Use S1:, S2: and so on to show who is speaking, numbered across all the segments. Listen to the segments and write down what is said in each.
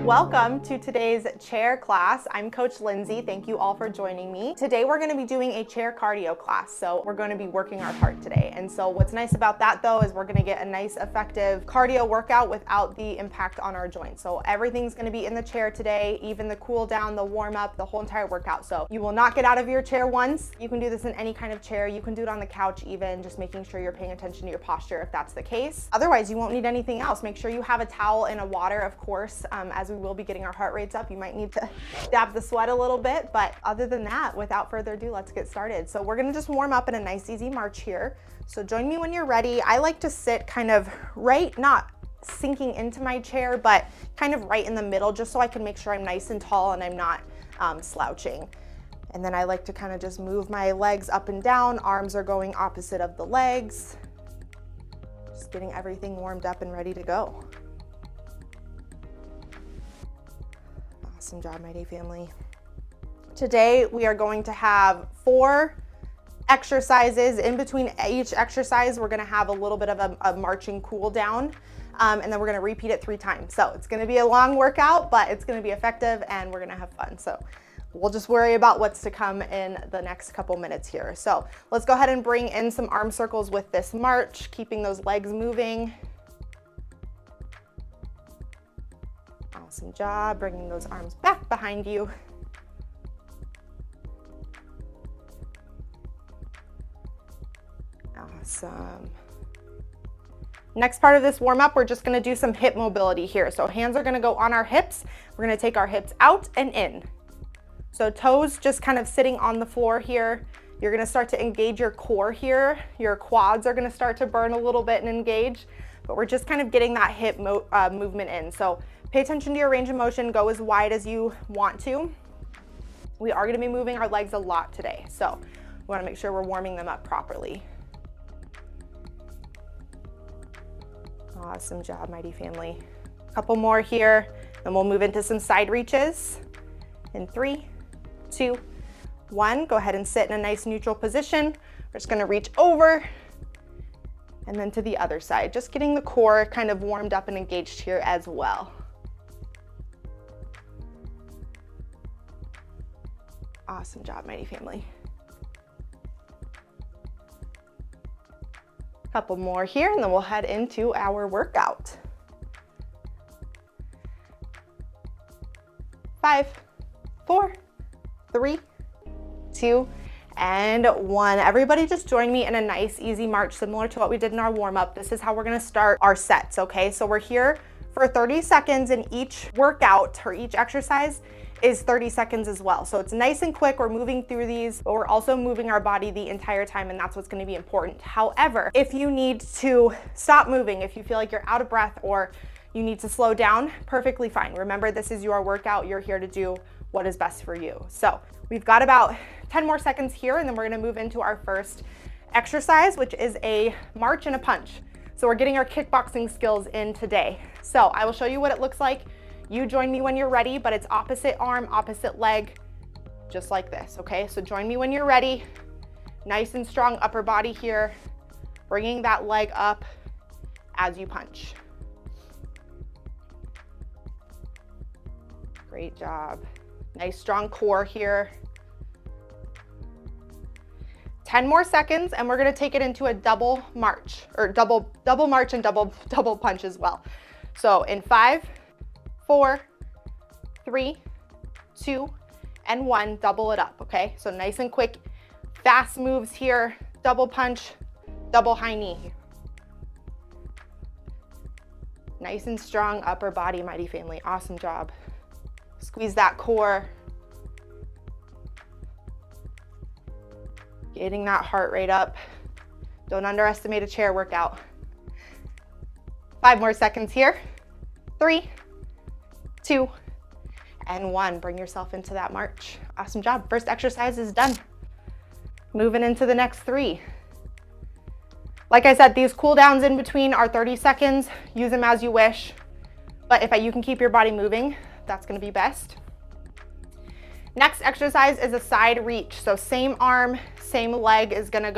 S1: Welcome to today's chair class. I'm Coach Lindsay. Thank you all for joining me. Today we're going to be doing a chair cardio class. So we're going to be working our heart today. And so what's nice about that though is we're going to get a nice effective cardio workout without the impact on our joints. So everything's going to be in the chair today, even the cool down, the warm up, the whole entire workout. So you will not get out of your chair once. You can do this in any kind of chair. You can do it on the couch even, just making sure you're paying attention to your posture if that's the case. Otherwise, you won't need anything else. Make sure you have a towel and a water, of course, as we will be getting our heart rates up. You might need to dab the sweat a little bit, but other than that, without further ado, let's get started. So we're gonna just warm up in a nice easy march here. So join me when you're ready. I like to sit kind of right, not sinking into my chair, but kind of right in the middle, just so I can make sure I'm nice and tall and I'm not slouching. And then I like to kind of just move my legs up and down. Arms are going opposite of the legs. Just getting everything warmed up and ready to go. Awesome job, Mighty Family. Today we are going to have 4 exercises. In between each exercise, we're going to have a little bit of a marching cool down, and then we're going to repeat it 3 times. So it's going to be a long workout, but it's going to be effective and we're going to have fun. So we'll just worry about what's to come in the next couple minutes here. So let's go ahead and bring in some arm circles with this march, keeping those legs moving. Awesome job, bringing those arms back behind you. Awesome. Next part of this warm up, we're just gonna do some hip mobility here. So hands are gonna go on our hips. We're gonna take our hips out and in. So toes just kind of sitting on the floor here. You're gonna start to engage your core here. Your quads are gonna start to burn a little bit and engage, but we're just kind of getting that hip movement in. So pay attention to your range of motion, go as wide as you want to. We are gonna be moving our legs a lot today, so we wanna make sure we're warming them up properly. Awesome job, Mighty Family. A couple more here, and we'll move into some side reaches. In 3, 2, 1, go ahead and sit in a nice neutral position. We're just gonna reach over, and then to the other side, just getting the core kind of warmed up and engaged here as well. Awesome job, Mighty Family. Couple more here, and then we'll head into our workout. 5, 4, 3, 2, and 1. Everybody just join me in a nice easy march similar to what we did in our warm-up. This is how we're gonna start our sets, okay? So we're here for 30 seconds, and each workout or each exercise is 30 seconds as well. So it's nice and quick. We're moving through these, but we're also moving our body the entire time, and that's what's gonna be important. However, if you need to stop moving, if you feel like you're out of breath or you need to slow down, perfectly fine. Remember, this is your workout. You're here to do what is best for you. So we've got about 10 more seconds here, and then we're gonna move into our first exercise, which is a march and a punch. So we're getting our kickboxing skills in today. So I will show you what it looks like. You join me when you're ready, but it's opposite arm, opposite leg, just like this, okay? So join me when you're ready. Nice and strong upper body here, bringing that leg up as you punch. Great job. Nice strong core here. 10 more seconds, and we're gonna take it into a double march, or double march and double punch as well. So in 5, 4, 3, 2, and 1, double it up, okay? So nice and quick, fast moves here, double punch, double high knee. Nice and strong upper body, Mighty Family, awesome job. Squeeze that core. Getting that heart rate up. Don't underestimate a chair workout. 5 more seconds here. 3, 2, and 1. Bring yourself into that march. Awesome job. First exercise is done. Moving into the next 3. Like I said, these cool downs in between are 30 seconds. Use them as you wish. But if you can keep your body moving, that's gonna be best. Next exercise is a side reach. So same arm, same leg is gonna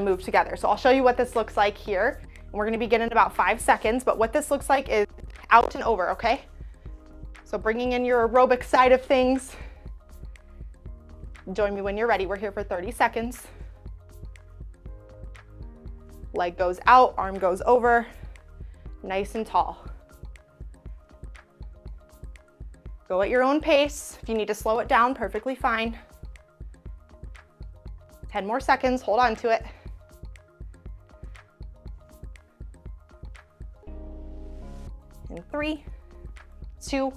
S1: move together. So I'll show you what this looks like here. And we're gonna begin in about 5 seconds, but what this looks like is out and over, okay? So bringing in your aerobic side of things. Join me when you're ready. We're here for 30 seconds. Leg goes out, arm goes over, nice and tall. Go at your own pace. If you need to slow it down, perfectly fine. 10 more seconds, hold on to it. In 3, 2,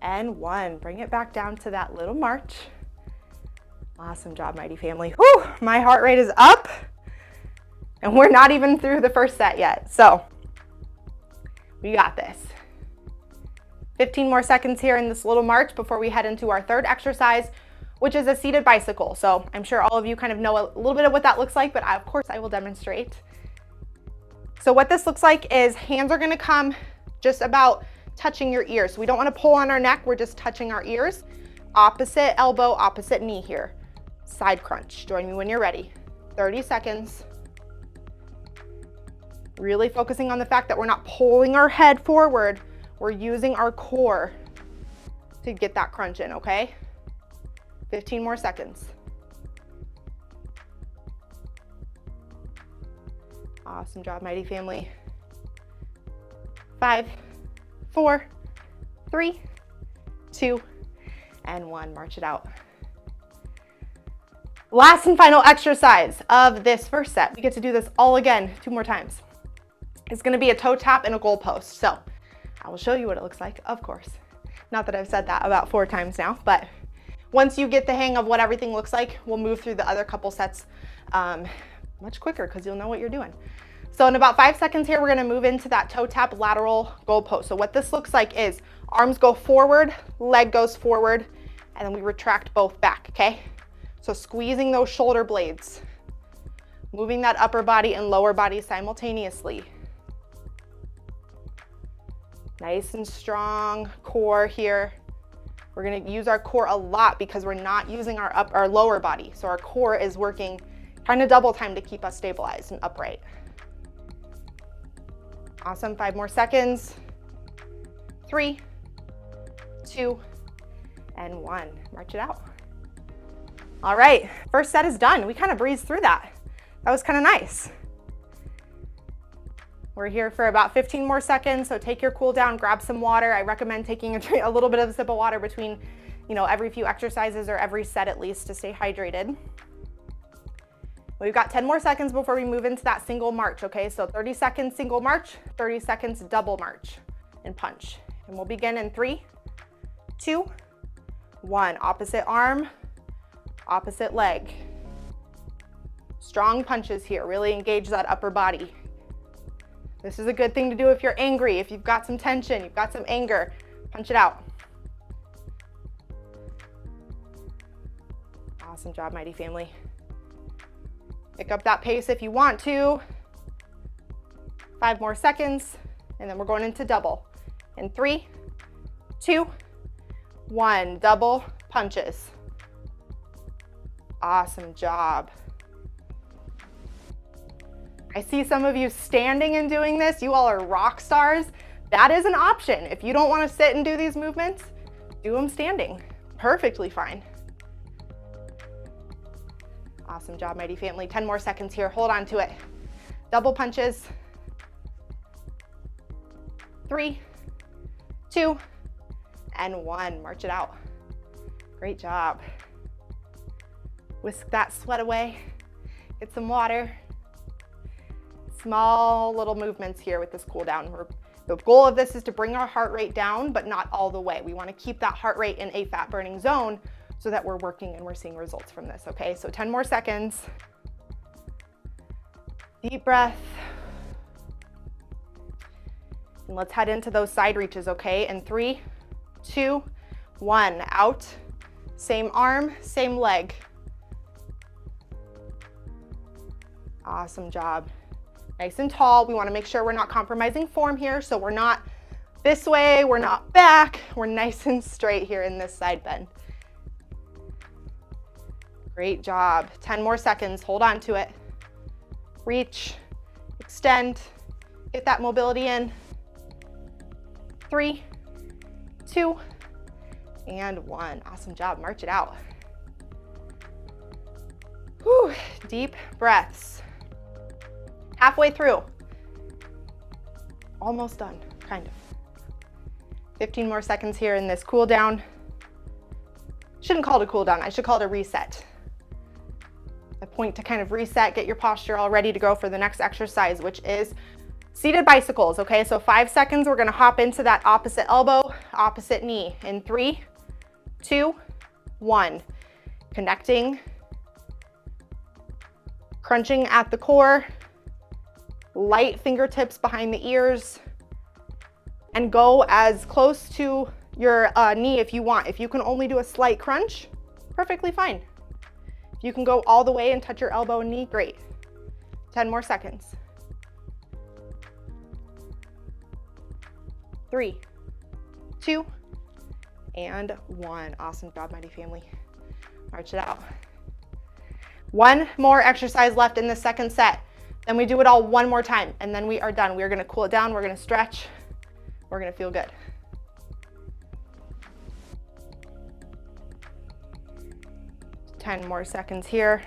S1: and 1. Bring it back down to that little march. Awesome job, mighty family. Whew, my heart rate is up, and we're not even through the first set yet. So we got this. 15 more seconds here in this little march before we head into our third exercise, which is a seated bicycle. So I'm sure all of you kind of know a little bit of what that looks like, but of course I will demonstrate. So what this looks like is hands are gonna come just about touching your ears. So we don't wanna pull on our neck, we're just touching our ears. Opposite elbow, opposite knee here. Side crunch. Join me when you're ready. 30 seconds. Really focusing on the fact that we're not pulling our head forward. We're using our core to get that crunch in, okay? 15 more seconds. Awesome job, mighty family. 5, 4, 3, 2, and 1. March it out. Last and final exercise of this first set. We get to do this all again 2 more times. It's gonna be a toe tap and a goal post. So I will show you what it looks like, of course. Not that I've said that about 4 times now, but once you get the hang of what everything looks like, we'll move through the other couple sets much quicker because you'll know what you're doing. So in about 5 seconds here, we're gonna move into that toe tap lateral goal post. So what this looks like is arms go forward, leg goes forward, and then we retract both back, okay? So squeezing those shoulder blades, moving that upper body and lower body simultaneously. Nice and strong core here. We're gonna use our core a lot because we're not using our lower body. So our core is working kind of double time to keep us stabilized and upright. Awesome, 5 more seconds. 3, 2, and 1. March it out. All right, first set is done. We kind of breezed through that. That was kind of nice. We're here for about 15 more seconds, so take your cool down, grab some water. I recommend taking a little bit of a sip of water between, every few exercises or every set at least to stay hydrated. We've got 10 more seconds before we move into that single march, okay? So 30 seconds single march, 30 seconds double march and punch. And we'll begin in 3, 2, 1. Opposite arm, opposite leg. Strong punches here, really engage that upper body. This is a good thing to do if you're angry, if you've got some tension, you've got some anger, punch it out. Awesome job, mighty family. Pick up that pace if you want to. 5 more seconds, and then we're going into double. In 3, 2, 1, double punches. Awesome job. I see some of you standing and doing this. You all are rock stars. That is an option. If you don't want to sit and do these movements, do them standing. Perfectly fine. Awesome job, mighty family. 10 more seconds here. Hold on to it. Double punches. 3, 2, and 1. March it out. Great job. Whisk that sweat away. Get some water. Small little movements here with this cool down. The goal of this is to bring our heart rate down, but not all the way. We want to keep that heart rate in a fat burning zone so that we're working and we're seeing results from this, okay? So 10 more seconds. Deep breath. And let's head into those side reaches, okay? In 3, 2, 1, out. Same arm, same leg. Awesome job. Nice and tall. We want to make sure we're not compromising form here. So we're not this way, we're not back. We're nice and straight here in this side bend. Great job. 10 more seconds. Hold on to it. Reach, extend, get that mobility in. 3, 2, and 1. Awesome job. March it out. Whew. Deep breaths. Halfway through. Almost done, kind of. 15 more seconds here in this cool down. Shouldn't call it a cool down, I should call it a reset. A point to kind of reset, get your posture all ready to go for the next exercise, which is seated bicycles, okay? So 5 seconds, we're gonna hop into that opposite elbow, opposite knee in 3, 2, 1. Connecting, crunching at the core, light fingertips behind the ears, and go as close to your knee if you want. If you can only do a slight crunch, perfectly fine. If you can go all the way and touch your elbow and knee, great. 10 more seconds. 3, 2, and 1. Awesome job, mighty family. March it out. One more exercise left in the second set. Then we do it all one more time, and then we are done. We're gonna cool it down, we're gonna stretch, we're gonna feel good. Ten more seconds here.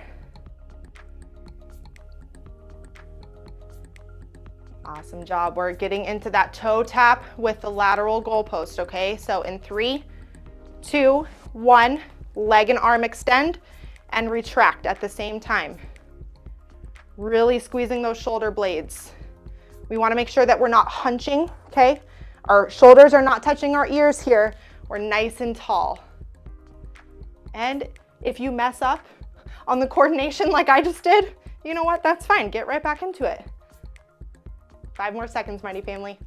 S1: Awesome job. We're getting into that toe tap with the lateral goalpost, okay? So in 3, 2, 1, leg and arm extend and retract at the same time. Really squeezing those shoulder blades. We want to make sure that we're not hunching, okay? Our shoulders are not touching our ears here. We're nice and tall. And if you mess up on the coordination like I just did, you know what? That's fine. Get right back into it. 5 more seconds, mighty family.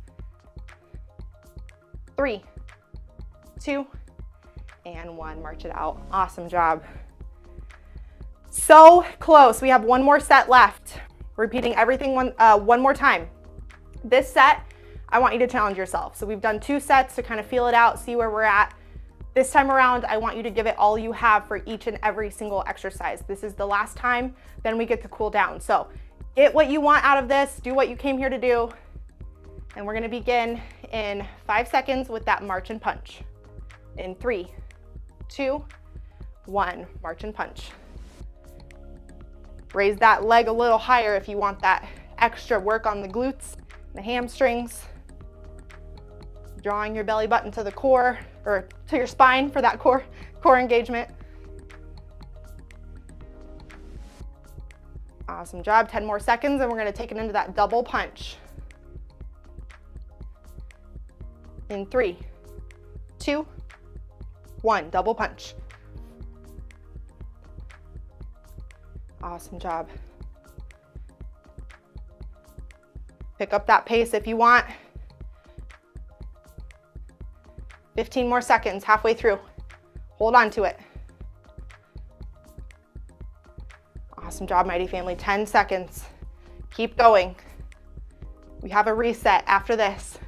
S1: 3, 2, and 1. March it out. Awesome job. So close. We have one more set left. Repeating everything one more time. This set, I want you to challenge yourself. So we've done 2 sets to kind of feel it out, see where we're at. This time around, I want you to give it all you have for each and every single exercise. This is the last time, then we get to cool down. So get what you want out of this, do what you came here to do, and we're gonna begin in 5 seconds with that march and punch. In 3, 2, 1, march and punch. Raise that leg a little higher if you want that extra work on the glutes, the hamstrings. Drawing your belly button to the core, or to your spine for that core engagement. Awesome job. 10 more seconds, and we're gonna take it into that double punch. In 3, 2, 1, double punch. Awesome job. Pick up that pace if you want. 15 more seconds, halfway through. Hold on to it. Awesome job, mighty family. 10 seconds. Keep going. We have a reset after this.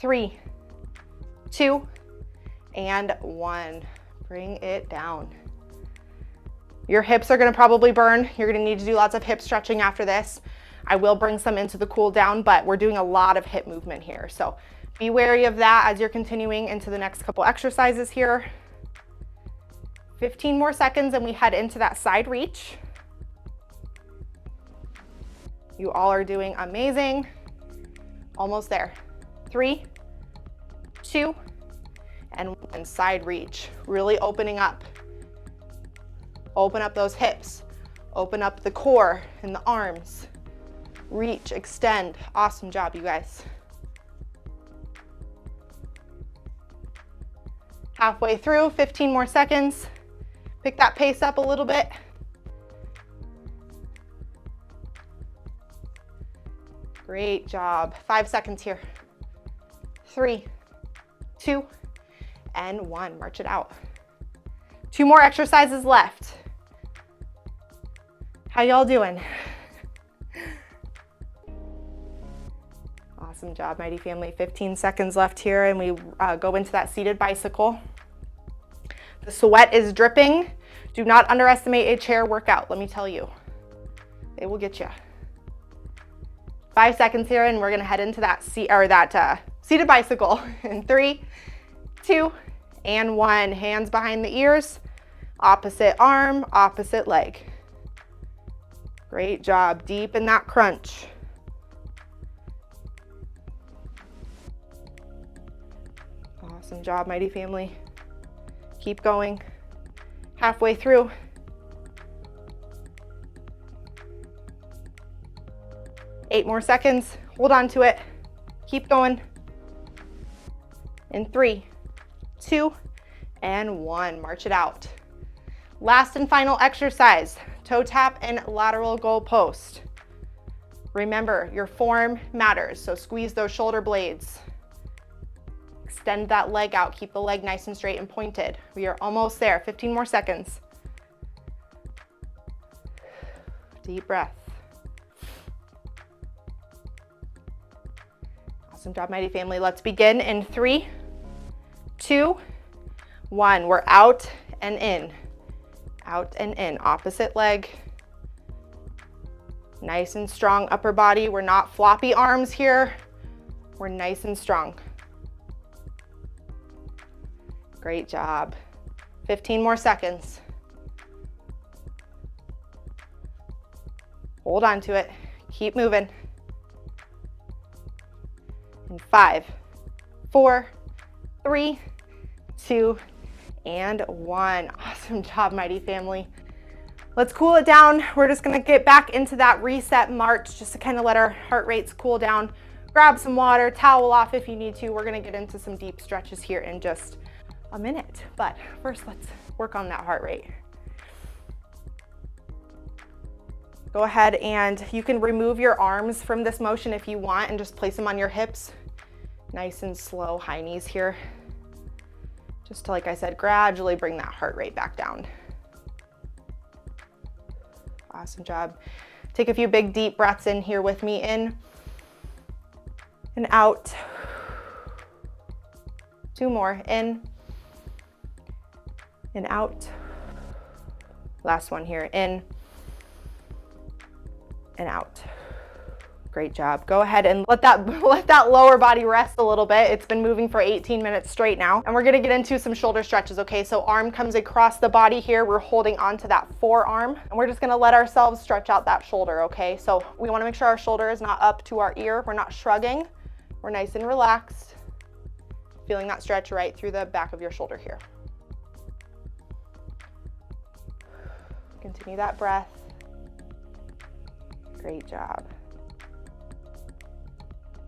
S1: 3, 2, and 1. Bring it down. Your hips are gonna probably burn. You're gonna need to do lots of hip stretching after this. I will bring some into the cool down, but we're doing a lot of hip movement here. So be wary of that as you're continuing into the next couple exercises here. 15 more seconds and we head into that side reach. You all are doing amazing. Almost there. 3, 2, and 1, side reach. Really opening up. Open up those hips. Open up the core and the arms. Reach, extend. Awesome job, you guys. Halfway through, 15 more seconds. Pick that pace up a little bit. Great job. 5 seconds here. 3, 2, and 1. March it out. 2 more exercises left. How y'all doing? Awesome job, mighty family. 15 seconds left here and we go into that seated bicycle. The sweat is dripping. Do not underestimate a chair workout, let me tell you. They will get you. 5 seconds here and we're gonna head into that seated bicycle in 3, 2, and 1. Hands behind the ears, opposite arm, opposite leg. Great job, deep in that crunch. Awesome job, mighty family. Keep going. Halfway through. Eight more seconds. Hold on to it. Keep going. In 3, 2, and 1. March it out. Last and final exercise, toe tap and lateral goal post. Remember, your form matters, so squeeze those shoulder blades. Extend that leg out. Keep the leg nice and straight and pointed. We are almost there. 15 more seconds. Deep breath. Awesome job, mighty family. Let's begin in 3, 2, 1. We're out and in. Out and in. Opposite leg. Nice and strong upper body. We're not floppy arms here. We're nice and strong. Great job. 15 more seconds. Hold on to it. Keep moving. In 5, 4, 3, 2, and 1. Awesome job, mighty family. Let's cool it down. We're just gonna get back into that reset march just to kind of let our heart rates cool down. Grab some water, towel off if you need to. We're gonna get into some deep stretches here in just a minute. But first, let's work on that heart rate. Go ahead and you can remove your arms from this motion if you want and just place them on your hips. Nice and slow, high knees here. Just to, like I said, gradually bring that heart rate back down. Awesome job. Take a few big deep breaths in here with me. In and out. 2 more. In and out. Last one here. In and out. Great job. Go ahead and let that lower body rest a little bit. It's been moving for 18 minutes straight now. And we're gonna get into some shoulder stretches, okay? So arm comes across the body here. We're holding onto that forearm and we're just gonna let ourselves stretch out that shoulder, okay? So we wanna make sure our shoulder is not up to our ear. We're not shrugging. We're nice and relaxed. Feeling that stretch right through the back of your shoulder here. Continue that breath. Great job.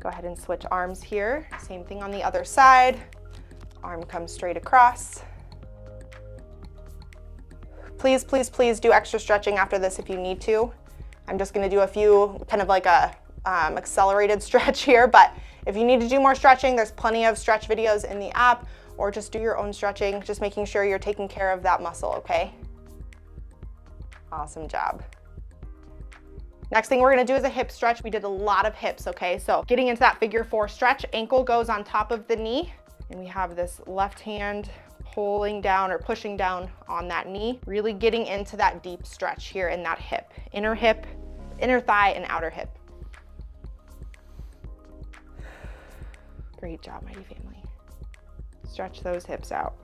S1: Go ahead and switch arms here. Same thing on the other side. Arm comes straight across. Please, please, please do extra stretching after this if you need to. I'm just gonna do a few, kind of like a accelerated stretch here, but if you need to do more stretching, there's plenty of stretch videos in the app, or just do your own stretching, just making sure you're taking care of that muscle, okay? Awesome job. Next thing we're gonna do is a hip stretch. We did a lot of hips, okay? So getting into that figure 4 stretch, ankle goes on top of the knee, and we have this left hand pulling down or pushing down on that knee, really getting into that deep stretch here in that hip, inner thigh and outer hip. Great job, mighty family. Stretch those hips out.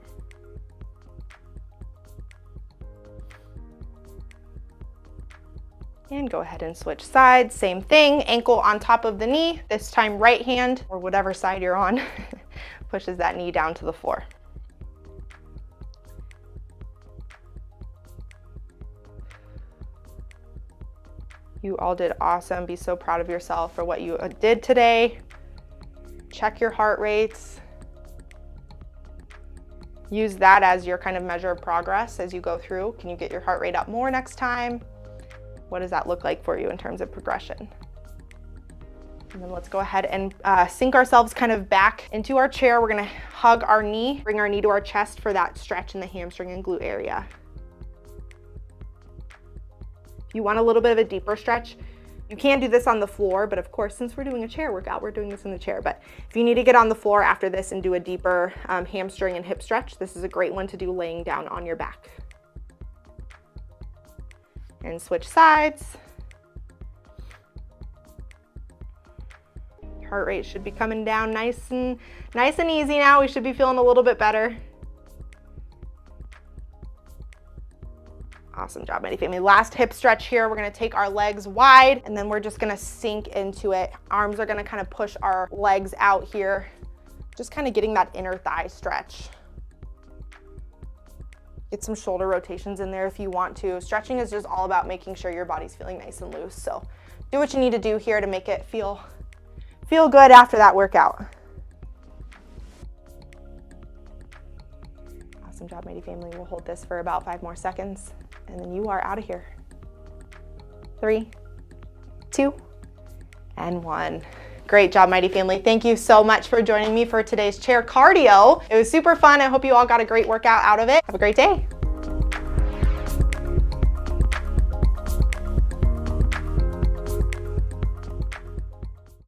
S1: And go ahead and switch sides. Same thing, ankle on top of the knee. This time right hand, or whatever side you're on, pushes that knee down to the floor. You all did awesome. Be so proud of yourself for what you did today. Check your heart rates. Use that as your kind of measure of progress as you go through. Can you get your heart rate up more next time? What does that look like for you in terms of progression? And then let's go ahead and sink ourselves kind of back into our chair. We're gonna hug our knee, bring our knee to our chest for that stretch in the hamstring and glute area. If you want a little bit of a deeper stretch, you can do this on the floor, but of course, since we're doing a chair workout, we're doing this in the chair. But if you need to get on the floor after this and do a deeper hamstring and hip stretch, this is a great one to do laying down on your back. And switch sides. Heart rate should be coming down nice and easy now. We should be feeling a little bit better. Awesome job, Mighty Family. Last hip stretch here. We're gonna take our legs wide and then we're just gonna sink into it. Arms are gonna kind of push our legs out here. Just kind of getting that inner thigh stretch. Get some shoulder rotations in there if you want to. Stretching is just all about making sure your body's feeling nice and loose. So do what you need to do here to make it feel good after that workout. Awesome job, Mighty Family. We'll hold this for about 5 more seconds and then you are out of here. 3, 2, and 1. Great job, Mighty Family. Thank you so much for joining me for today's chair cardio. It was super fun. I hope you all got a great workout out of it. Have a great day.